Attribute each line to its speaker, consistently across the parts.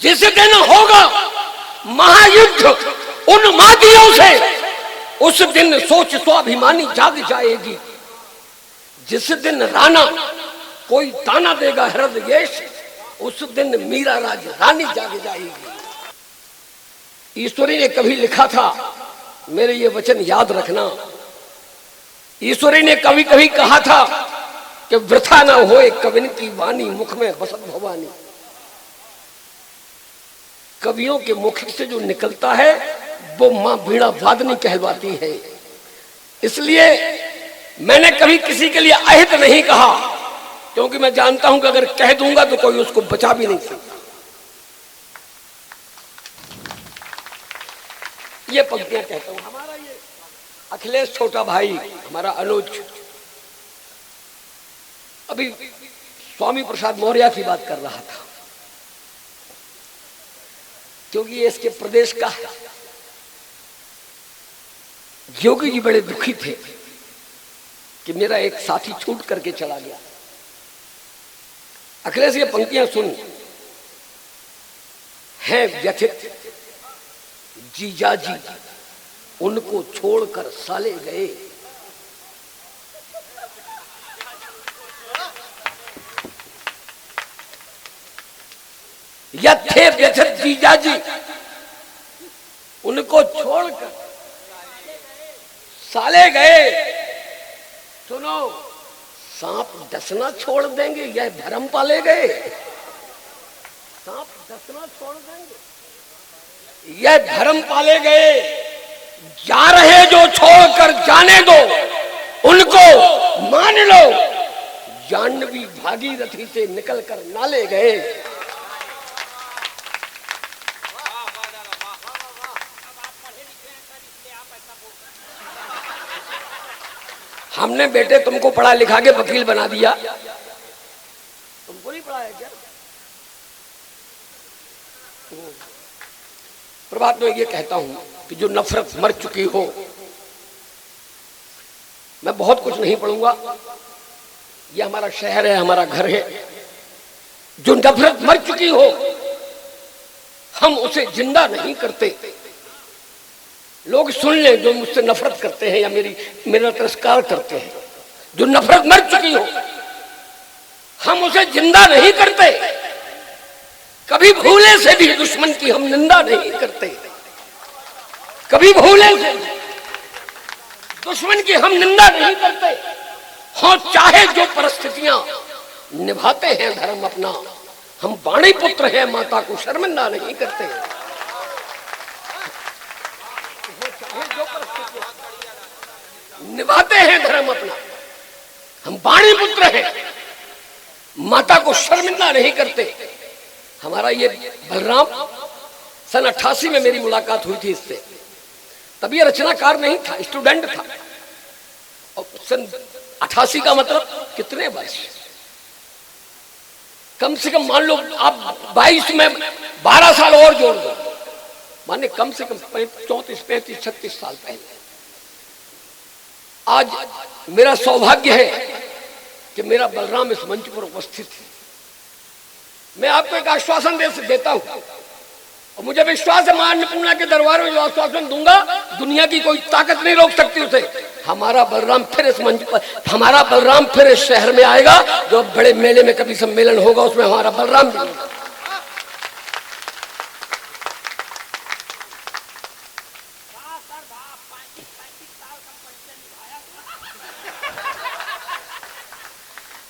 Speaker 1: जिस दिन होगा महायुद्ध उन्मादियों से, उस दिन सोच स्वाभिमानी जाग जाएगी। जिस दिन राणा कोई ताना देगा हृदयेश, उस दिन मीरा राज रानी जाग जाएगी। ईश्वरी ने कभी लिखा था, मेरे ये वचन याद रखना, ईश्वरी ने कभी कभी कहा था कि वृथा न होए कविन की वाणी, मुख में बसत भवानी। कवियों के मुख से जो निकलता है वो मां वीणा वादनी कहलवाती है। इसलिए मैंने कभी किसी के लिए अहित नहीं कहा, क्योंकि मैं जानता हूं कि अगर कह दूंगा तो कोई उसको बचा भी नहीं सकता। ये पंक्तियां कहता हूं। हमारा ये अखिलेश छोटा भाई, हमारा अनुज, अभी स्वामी प्रसाद मौर्य की बात कर रहा था, क्योंकि ये इसके प्रदेश का है। योगी जी बड़े दुखी थे कि मेरा एक साथी छूट करके चला गया। अखिलेश ये पंक्तियां सुन, है व्यथित जीजाजी उनको छोड़कर साले गए। या थे व्यथित जीजाजी उनको छोड़कर साले गए। सुनो, सांप डसना छोड़ देंगे, यह धर्म पाले गए। सांप डसना छोड़ देंगे, यह धर्म पाले गए। जा रहे जो छोड़कर जाने दो, उनको मान लो। जाह्नवी भागीरथी से निकलकर नाले गए। हमने बेटे तुमको पढ़ा लिखा के वकील बना दिया, तुमको नहीं पढ़ाया क्या? प्रभात में ये कहता हूं कि जो नफरत मर चुकी हो, मैं बहुत कुछ नहीं पढ़ूंगा, ये हमारा शहर है, हमारा घर है। जो नफरत मर चुकी हो, हम उसे जिंदा नहीं करते। लोग सुन लें जो मुझसे नफरत करते हैं या मेरा तिरस्कार करते हैं। जो नफरत मर चुकी हो, हम उसे जिंदा नहीं करते। कभी भूले से भी दुश्मन की हम निंदा नहीं करते। कभी भूले से दुश्मन की हम निंदा नहीं करते। हो चाहे जो परिस्थितियां, निभाते हैं धर्म अपना। हम बाणी पुत्र हैं, माता को शर्मिंदा नहीं करते। निभाते हैं धर्म अपना, हम बाणी पुत्र हैं, माता को शर्मिंदा नहीं करते। हमारा ये बलराम, सन 88 में मेरी मुलाकात हुई थी इससे। तब ये रचनाकार नहीं था, स्टूडेंट था। और सन 88 का मतलब कितने वर्ष, कम से कम मान लो आप 22 में 12 साल और जोड़ दो, माने कम से कम 34, 35, 36 साल पहले। आज मेरा सौभाग्य है कि मेरा बलराम इस मंच पर उपस्थित है। मैं आपको एक आश्वासन देता हूं, और मुझे विश्वास है, मां अन्नपूर्णा के दरबार में जो आश्वासन दूंगा, दुनिया की कोई ताकत नहीं रोक सकती उसे। हमारा बलराम फिर इस मंच पर, हमारा बलराम फिर इस शहर में आएगा। जो बड़े मेले में कभी सम्मेलन होगा, उसमें हमारा बलराम भी होगा।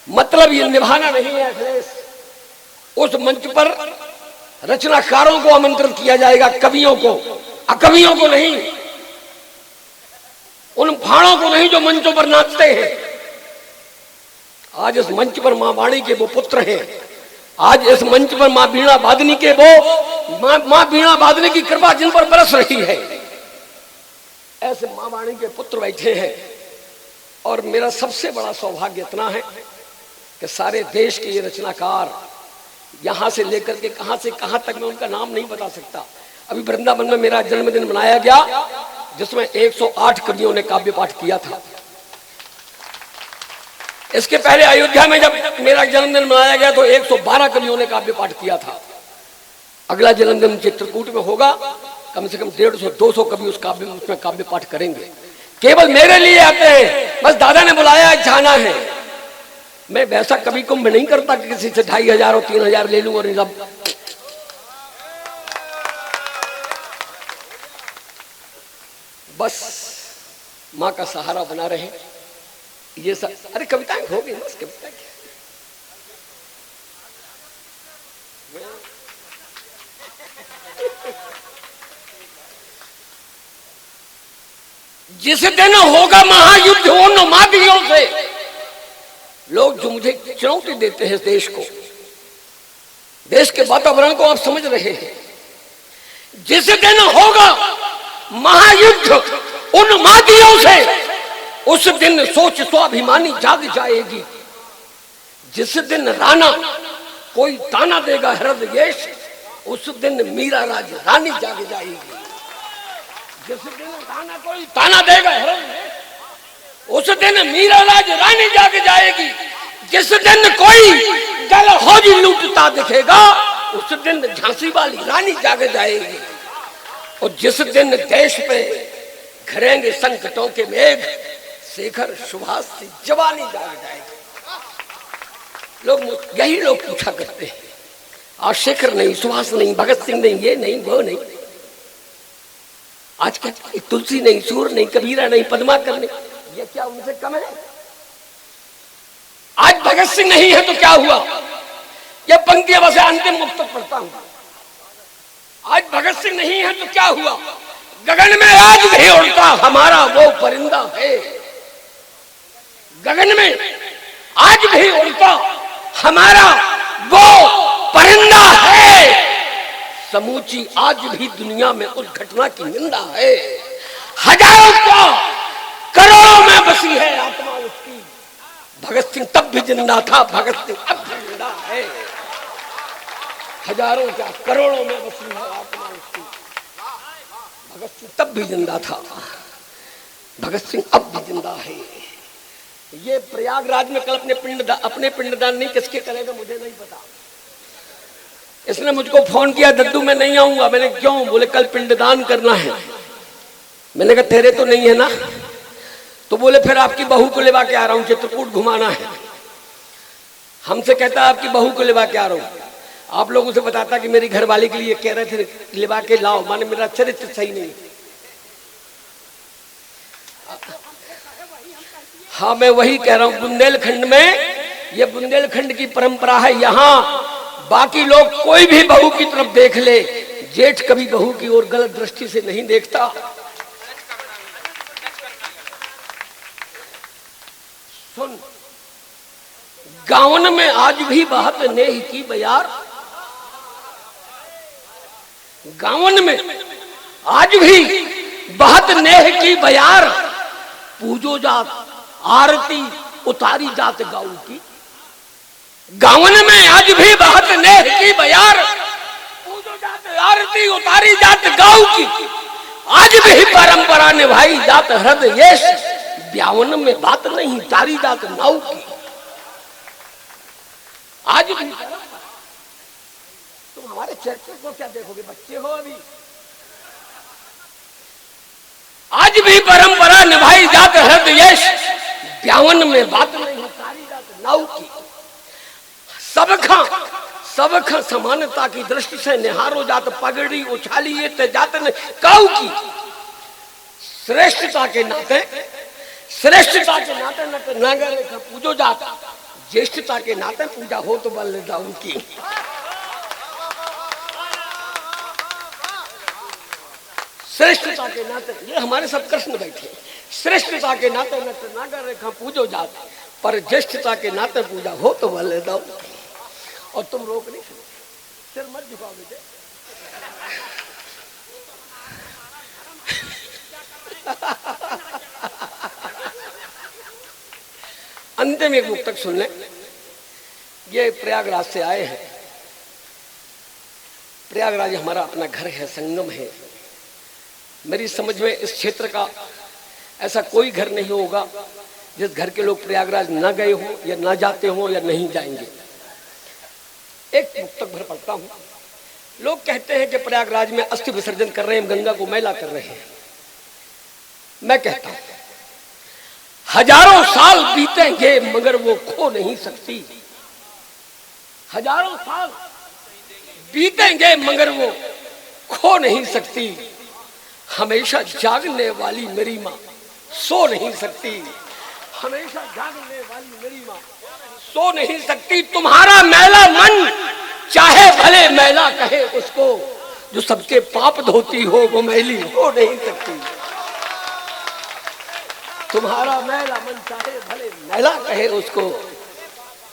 Speaker 1: मतलब ये निभाना नहीं है अखिलेश। उस मंच पर रचनाकारों को आमंत्रित किया जाएगा, कवियों को, अकवियों को नहीं, उन फाड़ों को नहीं जो मंचों पर नाचते हैं। आज इस मंच पर मां वाणी के वो पुत्र हैं। आज इस मंच पर मां वीणा वादनी के वो मां वीणा वादनी की कृपा जिन पर बरस रही है, ऐसे मां वाणी के पुत्र बैठे हैं। और मेरा सबसे बड़ा सौभाग्य इतना है कि सारे देश के ये रचनाकार, यहां से लेकर के कहां से कहां तक, मैं उनका नाम नहीं बता सकता। अभी वृंदावन में मेरा जन्मदिन मनाया गया, जिसमें 108 कवियों ने काव्य पाठ किया था। इसके पहले अयोध्या में जब मेरा जन्मदिन मनाया गया तो 112 कवियों ने काव्य पाठ किया था। अगला जन्मदिन चित्रकूट में होगा, कम से कम 150-200 कवि उस काव्य में, उसमें काव्य पाठ करेंगे। केवल मेरे लिए आते हैं, बस दादा ने बुलाया जाना है। मैं वैसा कभी कुंभ नहीं करता कि किसी से 2500 और 3000 ले लूं और सब। बस माँ का सहारा बना रहे, ये सब। अरे कविताएं हो गई, बस कविता क्या। जिस दिन होगा महायुद्ध उन्मादियों से, लोग जो मुझे चुनौती देते हैं देश को, देश के वातावरण को आप समझ रहे हैं। जिस दिन होगा महायुद्ध उन्मादियों से, उस दिन सोच स्वाभिमानी जाग जाएगी। जिस दिन राणा कोई ताना देगा हृदयेश, उस दिन मीरा राज रानी जाग जाएगी। जिस दिन राणा कोई ताना देगा हृदयेश, उस दिन मीरा राज रानी जाग जाएगी। जिस दिन कोई डलहौजी लूटता दिखेगा, उस दिन झांसी वाली रानी जाग जाएगी। और जिस दिन देश पे घरेंगे संकटों के मेघ, शेखर सुभाष की जवानी जाग जाएगी। लोग यही लोग पूछा करते हैं, आज शेखर नहीं, सुभाष नहीं, भगत सिंह नहीं, ये नहीं, वो नहीं। आज क्या तुलसी नहीं, सूर नहीं, कबीरा नहीं, पद्माकर नहीं, ये क्या उनसे कम है? आज भगत सिंह नहीं है तो क्या हुआ? ये पंक्तियां बस अंतिम मुक्त तक पढ़ता हूं। आज भगत सिंह नहीं है तो क्या हुआ? गगन में आज भी उड़ता हमारा वो परिंदा है। गगन में आज भी उड़ता हमारा वो परिंदा है। समूची आज भी दुनिया में उस घटना की निंदा है। हजारों का करोड़ों में बसी है आत्मा उसकी। भगत सिंह तब भी जिंदा था, भगत सिंह अब भी जिंदा है। हजारों का करोड़ों में बसी है आत्मा उसकी। भगत सिंह तब भी जिंदा था, भगत सिंह अब भी जिंदा है। ये प्रयागराज में कल अपने पिंडदान नहीं किसके करेगा मुझे नहीं पता। इसने मुझको फोन किया, दद्दू मैं नहीं आऊंगा। मैंने क्यों? बोले कल पिंडदान करना है। मैंने कहा तेरे तो नहीं है ना? तो बोले फिर आपकी बहू को लेवा के आ रहा हूं, चित्रकूट घुमाना है। हमसे कहता आपकी बहू को लेवा के आ रहा हूं। आप लोगों से बताता कि मेरी घरवाली के लिए कह रहे थे लेवा के लाओ, माने मेरा चरित्र सही नहीं। हाँ मैं वही कह रहा हूं, बुंदेलखंड में ये बुंदेलखंड की परंपरा है। यहाँ बाकी लोग कोई भी बहू की तरफ देख ले, जेठ कभी बहू की ओर गलत दृष्टि से नहीं देखता। सुन, गावन में आज भी बहत नेह की बयार। गावन में आज भी बहत नेह की बयार। पूजो जात आरती उतारी जात गाँव की। गावन में आज भी बहत नेह की बयार। पूजो जात आरती उतारी जात गाँव की। आज भी परंपरा निभाई जात हृदयेश। ब्यावन में बात नहीं तारी जात नाव की। आज भी तुम हमारे चर्चे को क्या देखोगे? बच्चे हो अभी। आज भी परंपरा निभाई जात हृदयेश। ब्यावन में बात नहीं तारी जात नाव की। सबका समानता की दृष्टि से निहारो जात पगड़ी उछाली ये जात ने काऊ की। श्रेष्ठता के नाते नट नागर रेखा पूजो जात। ज्येष्ठता के नाते पूजा हो तो बल दाऊ की। श्रेष्ठता के नाते, ये हमारे सब कृष्ण बैठे। श्रेष्ठता के नाते नट नागर रेखा पूजो जात, पर ज्येष्ठता के नाते पूजा हो तो बल दाऊ। और तुम रोक नहीं सकते, सिर मत झुकाओ बेटे। अंतिम एक मुक्तक सुन लें। ये प्रयागराज से आए हैं। प्रयागराज हमारा अपना घर है, संगम है। मेरी समझ में इस क्षेत्र का ऐसा कोई घर नहीं होगा जिस घर के लोग प्रयागराज ना गए हो या ना जाते हो या नहीं जाएंगे। एक मुक्तक भर पढ़ता हूं। लोग कहते हैं कि प्रयागराज में अस्थि विसर्जन कर रहे हैं, गंगा को मैला कर रहे हैं। मैं कहता हूं हजारों साल बीतेंगे मगर वो खो नहीं सकती। हजारों साल बीतेंगे मगर वो खो नहीं सकती। हमेशा जागने वाली मेरी माँ सो नहीं सकती। हमेशा जागने वाली मेरी माँ सो नहीं सकती। तुम्हारा मैला मन चाहे भले मैला कहे उसको, जो सबके पाप धोती हो वो मैली हो नहीं सकती। तुम्हारा मैला मन चाहे भले मैला कहे उसको,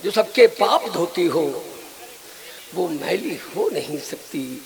Speaker 1: जो सबके पाप धोती हो वो मैली हो नहीं सकती।